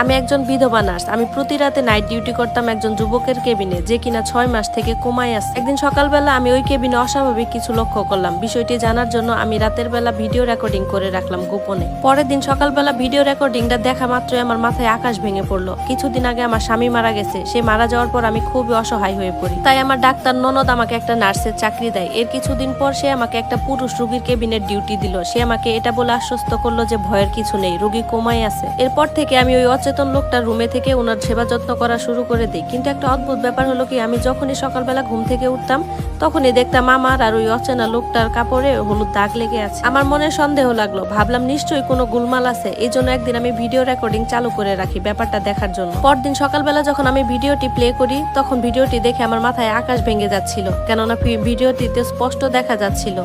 আমি একজন বিধবা নার্স। আমি প্রতি রাতে নাইট ডিউটি করতাম একজন যুবকের কেবিনে, যে কিনা 6 মাস থেকে কোমায় আছে। একদিন সকালবেলা আমি ওই কেবিনে অস্বাভাবিক কিছু লক্ষ্য করলাম। বিষয়টি জানার জন্য আমি রাতের বেলা ভিডিও রেকর্ডিং করে রাখলাম গোপনে। পরের দিন সকালবেলা ভিডিও রেকর্ডিংটা দেখা মাত্রই আমার মাথায় আকাশ ভেঙে পড়লো। কিছুদিন আগে আমার স্বামী মারা গেছে। সে মারা যাওয়ার পর আমি খুবই অসহায় হয়ে পড়ি। তাই আমার ডাক্তার ননদ আমাকে একটা নার্সের চাকরি দেয়। এর কিছুদিন পর সে আমাকে একটা পুরুষ রোগীর কেবিনের ডিউটি দিল। সে আমাকে এটা বলে আশ্বস্ত করলো যে ভয়ের কিছু নেই, রোগী কোমায় আছে। এরপর থেকে আমি ওই অচেতন লোকটার রুমে থেকে ওনার সেবা যত্ন করা শুরু করে দিই। কিন্তু একটা অদ্ভুত ব্যাপার হলো কি, আমি যখনই সকালবেলা ঘুম থেকে উঠতাম তখনই দেখতাম আমার আর ওই অচেনা লোকটার কাপড়ে হলুদ দাগ লেগে আছে। আমার মনে সন্দেহ লাগলো, ভাবলাম নিশ্চয়ই কোনো গুলমাল আছে। এই জন্য একদিন আমি ভিডিও রেকর্ডিং চালু করে রাখি ব্যাপারটা দেখার জন্য। পরদিন সকালবেলা যখন আমি ভিডিওটি প্লে করি তখন ভিডিওটি দেখে আমার মাথায় আকাশ ভেঙে যাচ্ছিল, কেননা ভিডিওটিতে স্পষ্ট দেখা যাচ্ছিল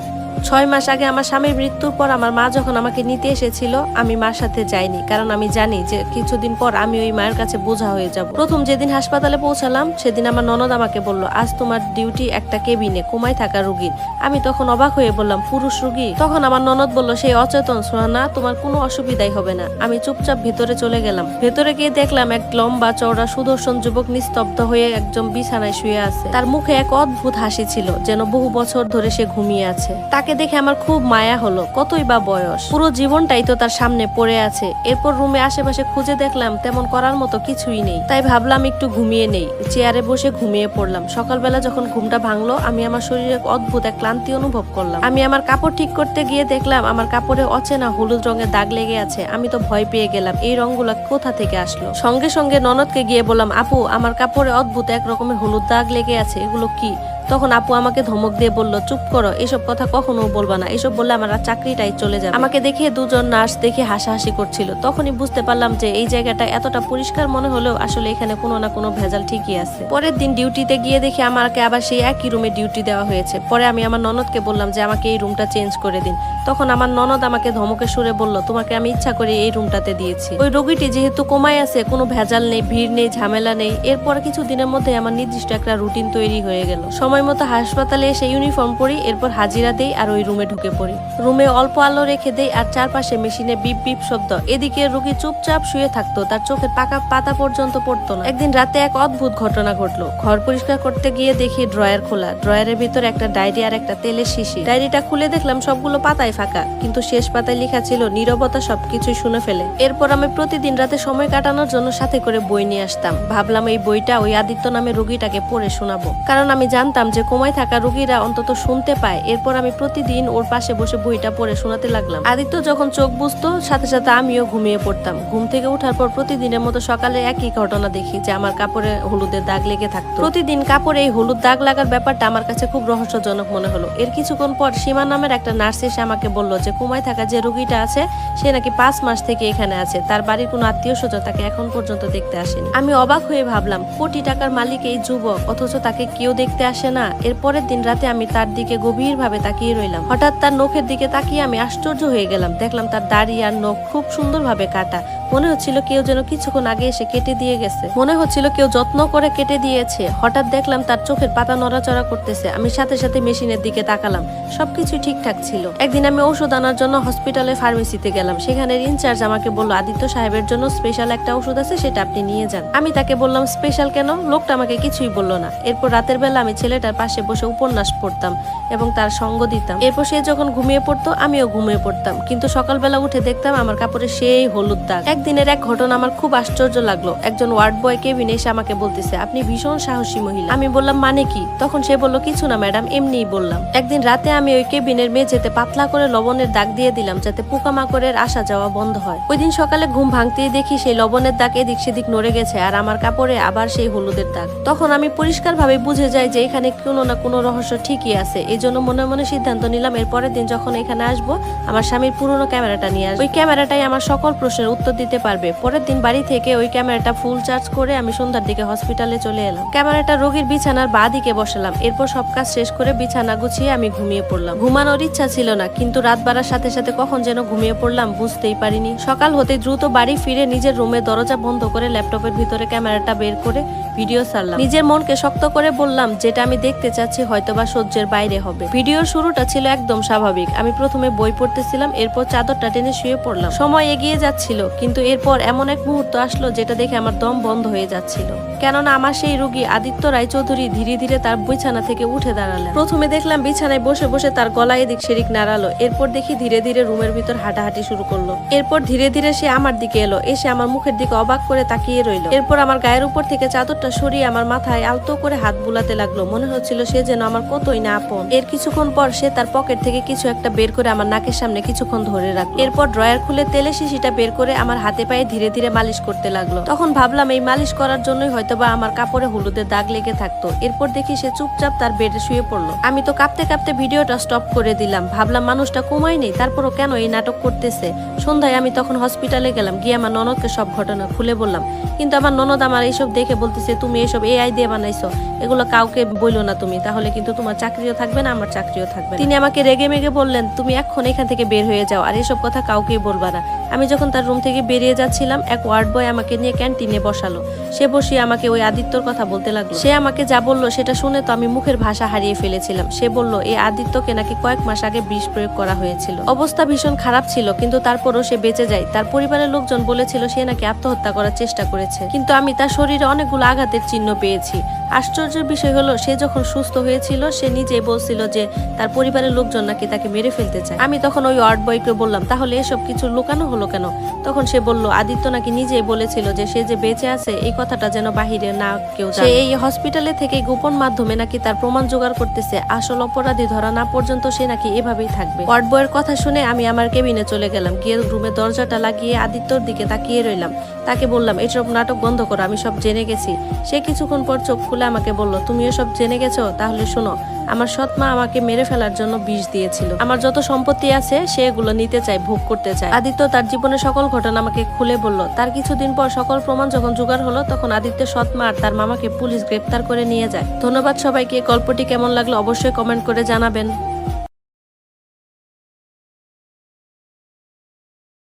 6 মাস আগে আমার স্বামীর মৃত্যুর পর আমার মা যখন আমাকে নিতে এসেছিল আমি মার সাথে যাইনি, কারণ আমি জানি যে কিছুদিন পর আমি ওই মায়ের কাছে বোঝা হয়ে যাব। প্রথম যেদিন হাসপাতালে পৌঁছালাম সেদিন আমার ননদ আমাকে বলল, আজ তোমার ডিউটি একটা কেবিনে কোমায় থাকা রোগীর। আমি তখন অবাক হয়ে বললাম, পুরুষ রোগী? তখন আমার ননদ বলল, সেই অচেতন সোহানা, তোমার কোনো অসুবিধাই হবে না। আমি চুপচাপ ভেতরে চলে গেলাম। ভেতরে গিয়ে দেখলাম এক লম্বা চওড়া সুদর্শন যুবক নিস্তব্ধ হয়ে একজন বিছানায় শুয়ে আছে। তার মুখে এক অদ্ভুত হাসি ছিল, যেন বহু বছর ধরে সে ঘুমিয়ে আছে। তাকে দেখে আমার খুব মায়া হলো। কতই বা বয়স, পুরো জীবনটাই তো তার সামনে পড়ে আছে। এরপর রুমে আশেপাশে খুঁজে দেখলাম তেমন করার মতো কিছুই নেই। তাই ভাবলাম একটু ঘুমিয়ে নেই। চেয়ারে বসে ঘুমিয়ে পড়লাম। সকালবেলা যখন ঘুমটা ভাঙলো আমি আমার শরীরে অদ্ভুত এক ক্লান্তি অনুভব করলাম। আমি আমার কাপড় ঠিক করতে গিয়ে দেখলাম আমার কাপড়ে অচেনা হলুদ রঙের দাগ লেগে আছে। আমি তো ভয় পেয়ে গেলাম, এই রঙগুলো কোথা থেকে আসলো। সঙ্গে সঙ্গে ননদকে গিয়ে বললাম, আপু আমার কাপড়ে অদ্ভুত এক রকমের হলুদ দাগ লেগে আছে, এগুলো কি? তখন আপু আমাকে ধমক দিয়ে বলল, চুপ করো, এসব কথা কখনো বলবা না, এসব বললে আমার চাকরিটাই চলে যাবে। আমাকে দেখে দুজন নার্স দেখে হাসাহাসি করছিল। তখনই বুঝতে পারলাম যে এই জায়গাটা এতটা পরিষ্কার মনে হলেও আসলে এখানে কোনো না কোনো ভেজাল ঠিকই আছে। পরের দিন ডিউটিতে গিয়ে দেখি আমাকে আবার সেই একই রুমে ডিউটি দেওয়া হয়েছে। পরে আমি আমার ননদকে বললাম যে আমাকে এই রুমটা চেঞ্জ করে দিন। তখন আমার ননদ আমাকে ধমকের সুরে বলল, তোমাকে আমি ইচ্ছা করে এই রুমটাতে দিয়েছি। ওই রোগীটি যেহেতু কোমায় আছে, কোনো ভেজাল নেই, ভিড় নেই, ঝামেলা নেই। এরপর কিছু দিনের মধ্যে আমার নির্দিষ্ট একটা রুটিন তৈরি হয়ে গেল। সময় মতো হাসপাতালে এসে ইউনিফর্ম পরি, এরপর হাজিরা দেই আর ওই রুমে ঢুকে পড়ি। রুমে অল্প আলো রেখে দেই আর চারপাশে মেশিনে বিপ বিপ শব্দ। এদিকে রোগী চুপচাপ শুয়ে থাকতো, তার চোখের পাকা পাতা পর্যন্ত পড়তো না। একদিন রাতে এক অদ্ভুত ঘটনা ঘটলো। ঘর পরিষ্কার করতে গিয়ে দেখি ড্রয়ার খোলা। ড্রয়ারের ভিতরে একটা ডায়েরি আর একটা তেলের শিশি। ডায়েরিটা খুলে দেখলাম সবগুলো পাতায় ফাঁকা, কিন্তু শেষ পাতায় লেখা ছিল, নীরবতা সবকিছুই শুনে ফেলে। এরপর আমি প্রতিদিন রাতে সময় কাটানোর জন্য সাথে করে বই নিয়ে আসতাম। ভাবলাম এই বইটা ওই আদিত্য নামে রোগীটাকে পড়ে শোনাবো, কারণ আমি জানতাম যে কোমায় থাকা রোগীরা অন্তত শুনতে পায়। এরপর আমি প্রতিদিন ওর পাশে বসে বইটা পড়ে শোনাতে লাগলাম। আদিত্য যখন চোখ বুঝতো সাথে সাথে আমিও ঘুমিয়ে পড়তাম। ঘুম থেকে ওঠার পর প্রতিদিনের মতো সকালে একই ঘটনা দেখি যে আমার কাপড়ে হলুদের দাগ লেগে থাকতো। প্রতিদিন কাপড়ে এই হলুদ দাগ লাগার ব্যাপারটা আমার কাছে খুব রহস্যজনক মনে হলো। এর কিছুক্ষণ পর সীমা নামের একটা নার্স এসে আমাকে বলল যে কোমায় থাকা যে রোগীটা আছে সে নাকি 5 মাস থেকে এখানে আছে। তার বাড়ির কোনো আত্মীয় স্বজন তাকে এখন পর্যন্ত দেখতে আসেনি। আমি অবাক হয়ে ভাবলাম, কোটি টাকার মালিক এই যুবক, অথচ তাকে কেউ দেখতে আসে না। এরপরের দিন রাতে আমি তার দিকে গভীরভাবে তাকিয়ে রইলাম। হঠাৎ তার নখের দিকে তাকিয়ে আমি আশ্চর্য হয়ে গেলাম। দেখলাম তার দাড়ি আর নখ খুব সুন্দরভাবে কাটা। মনে হচ্ছিল কেউ যেন কিছুক্ষণ আগে এসে কেটে দিয়ে গেছে। মনে হচ্ছিল কেউ যত্ন করে কেটে দিয়েছে। হঠাৎ দেখলাম তার চোখের পাতা নড়াচড়া করতেছে। আমি সাথে সাথে মেশিনের দিকে তাকালাম, সবকিছু ঠিকঠাক ছিল। একদিন আমি ওষুধ আনার জন্য হসপিটালের ফার্মেসিতে গেলাম। সেখানের ইনচার্জ আমাকে বলল, আদিত্য সাহেবের জন্য স্পেশাল একটা ওষুধ আছে, সেটা আপনি নিয়ে যান। আমি তাকে বললাম, স্পেশাল কেন? লোকটা আমাকে কিছুই বলল না। এরপর রাতের বেলা আমি ছেলেটার পাশে বসে উপন্যাস পড়তাম এবং তার সঙ্গ দিতাম। এরপর সে যখন ঘুমিয়ে পড়তো আমিও ঘুমিয়ে পড়তাম, কিন্তু সকালবেলা উঠে দেখতাম আমার কাপড়ে সেই হলুদ দাগ। একদিনের এক ঘটনা আমার খুব আশ্চর্য লাগলো। একজন ওয়ার্ড বয় কেবিনে এসে আমাকে বলতেছে, আপনি ভীষণ সাহসী মহিলা। আমি বললাম, মানে কি? তখন সে বলল, কিছু না ম্যাডাম, এমনিই বললাম। একদিন রাতে আমি ওই কেবিনের মেঝেতে পাতলা করে লবণের দাগ দিয়ে দিলাম, যাতে পোকামাকড়ের আসা যাওয়া বন্ধ হয়। ওই দিন সকালে ঘুম ভাঙতেই দেখি সেই লবণের দাগ এদিক সেদিক নড়ে গেছে আর আমার কাপড়ে আবার সেই হলুদের দাগ। তখন আমি পরিষ্কার ভাবে বুঝে যাই যে এখানে কোনো না কোনো রহস্য ঠিকই আছে। এই জন্য মনে মনে সিদ্ধান্ত নিলাম, এর পরের দিন যখন এখানে আসবো আমার স্বামীর পুরনো ক্যামেরাটা নিয়ে আসবো। ওই ক্যামেরাটাই আমার সকল প্রশ্নের উত্তর দিতে পারবে। পরের দিন বাড়ি থেকে ওই ক্যামেরাটা ফুল চার্জ করে আমি সন্ধ্যার দিকে হসপিটালে চলে এলাম। ক্যামেরাটা রোগীর বিছানার বাঁ দিকে বসালাম। এরপর সব কাজ শেষ করে বিছানা গুছিয়ে আমি ঘুমিয়ে পড়লাম। ঘুমানোর ইচ্ছা ছিল না, কিন্তু রাত বাড়ার সাথে সাথে কখন যেন ঘুমিয়ে পড়লাম বুঝতেই পারিনি। সকাল হতে দ্রুত বাড়ি ফিরে নিজের রুমে দরজা বন্ধ করে ল্যাপটপের ভিতরে ক্যামেরাটা বের করে ভিডিও ছাড়লাম। নিজের মনকে শক্ত করে বললাম, যেটা আমি দেখতে চাচ্ছি হয়তোবা সহ্যের বাইরে হবে। ভিডিওর শুরুটা ছিল একদম স্বাভাবিক। আমি প্রথমে বই পড়তেছিলাম, এরপর চাদরটা টেনে শুয়ে পড়লাম। সময় এগিয়ে যাচ্ছিল, কিন্তু এরপর এমন এক মুহূর্ত আসলো যেটা দেখে আমার দম বন্ধ হয়ে যাচ্ছিল। কেননা আমার সেই রোগী আদিত্য রায়চৌধুরী ধীরে ধীরে তার বিছানা থেকে উঠে দাঁড়ালেন। প্রথমে দেখলাম বিছানায় বসে বসে তার গলায় এদিক সেদিক নাড়ালো, এরপর দেখি ধীরে ধীরে রুমের ভিতর হাঁটাহাঁটি শুরু করলো। এরপর ধীরে ধীরে সে আমার দিকে এলো, এসে আমার মুখের দিকে অবাক করে তাকিয়ে রইল। এরপর আমার গায়ের উপর থেকে চাদরটা সরিয়ে আমার মাথায় আলতো করে হাত বুলাতে লাগলো। মনে হচ্ছিল সে যেন আমার কতই না আপন। এর কিছুক্ষণ পর সে তার পকেট থেকে কিছু একটা বের করে আমার নাকের সামনে কিছুক্ষণ ধরে রাখলো। এরপর ড্রয়ার খুলে তেলে শিশিটা বের করে আমার হাতে পায়ে ধীরে ধীরে মালিশ করতে লাগলো। তখন ভাবলাম এই মালিশ করার জন্যই হয়তোবা আমার কাপড়ে হলুদের দাগ লেগে থাকতো। এরপর দেখি সে চুপচাপ তার বেডে শুয়ে পড়লো। আমি তো কাঁপতে কাঁপতে ভিডিওটা স্টপ করে দিলাম। ভাবলাম মানুষটা কমাই নেই, তারপরও কেন এই নাটক করতেছে। সন্ধ্যায় আমি তখন হসপিটালে গেলাম, গিয়ে আমার ননদকে সব ঘটনা খুলে বললাম। কিন্তু আমার ননদ আমার এইসব দেখে বলতেছে, তুমি এসব AI দিয়ে বানাইছো, এগুলো কাউকে বইলো না তুমি, তাহলে কিন্তু তোমার চাকরিও থাকবে না, আমার চাকরিও থাকবে না। তিনি আমাকে রেগে মেগে বললেন, তুমি এখন এখান থেকে বের হয়ে যাও, আর এসব কথা কাউকেই বলবা না। আমি যখন তার রুম থেকে বেরিয়ে যাচ্ছিলাম, এক ওয়ার্ড বয় আমাকে নিয়ে ক্যান্টিনে বসালো। সে বসিয়ে আমাকে ওই আদিত্যর কথা বলতে লাগলো। সে আমাকে যা বললো সেটা শুনে তো আমি মুখের ভাষা হারিয়ে ফেলেছিলাম। সে বলল এই আদিত্যকে নাকি কয়েক মাস আগে বিষ প্রয়োগ করা হয়েছিল। অবস্থা ভীষণ খারাপ ছিল, কিন্তু তারপরও সে বেঁচে যায়। তার পরিবারের লোকজন বলেছিল সে নাকি আত্মহত্যা করার চেষ্টা করেছে, কিন্তু আমি তার শরীরে অনেকগুলো আঘাতের চিহ্ন পেয়েছি। আশ্চর্যের বিষয় হলো সে যখন সুস্থ হয়েছিল সে নিজেই বলছিল যে তার পরিবারের লোকজন নাকি তাকে মেরে ফেলতে চায়। আমি তখন ওই ওয়ার্ড বয়কে বললাম, তাহলে এসব কিছু লুকানো হলো কেন? তখন সে বলল, আদিত্য নাকি নিজেই বলেছিল যে সে যে বেঁচে আছে এই কথাটা যেন বাহিরে না কেউ জানে। সে এই হসপিটালে থেকে গোপন মাধ্যমে নাকি তার প্রমাণ জোগাড় করতেছে। আসল অপরাধী ধরা না পর্যন্ত সে নাকি এভাবেই থাকবে। ওয়ার্ড বয়ের কথা শুনে আমি আমার কেবিনে চলে গেলাম, গিয়ে রুমের দরজাটা লাগিয়ে আদিত্যর দিকে তাকিয়ে রইলাম। তাকে বললাম, এসব নাটক বন্ধ করো, আমি সব জেনে গেছি। সে কিছুক্ষণ পর চোখ খুলে আমাকে বলল, তুমিও সব জেনে গেছো? তাহলে শোনো, আমার সৎ মা আমাকে মেরে ফেলার জন্য বিষ দিয়েছিল। আমার যত সম্পত্তি আছে সে এগুলো নিতে চায়, ভোগ করতে চায়। আদিত্য তার জীবনের সকল ঘটনা আমাকে খুলে বলল। তার কিছুদিন পর সকল প্রমাণ যখন জোগাড় হলো, তখন আদিত্যের সৎ মা আর তার মামাকে পুলিশ গ্রেপ্তার করে নিয়ে যায়। ধন্যবাদ সবাইকে। গল্পটি কেমন লাগলো অবশ্যই কমেন্ট করে জানাবেন।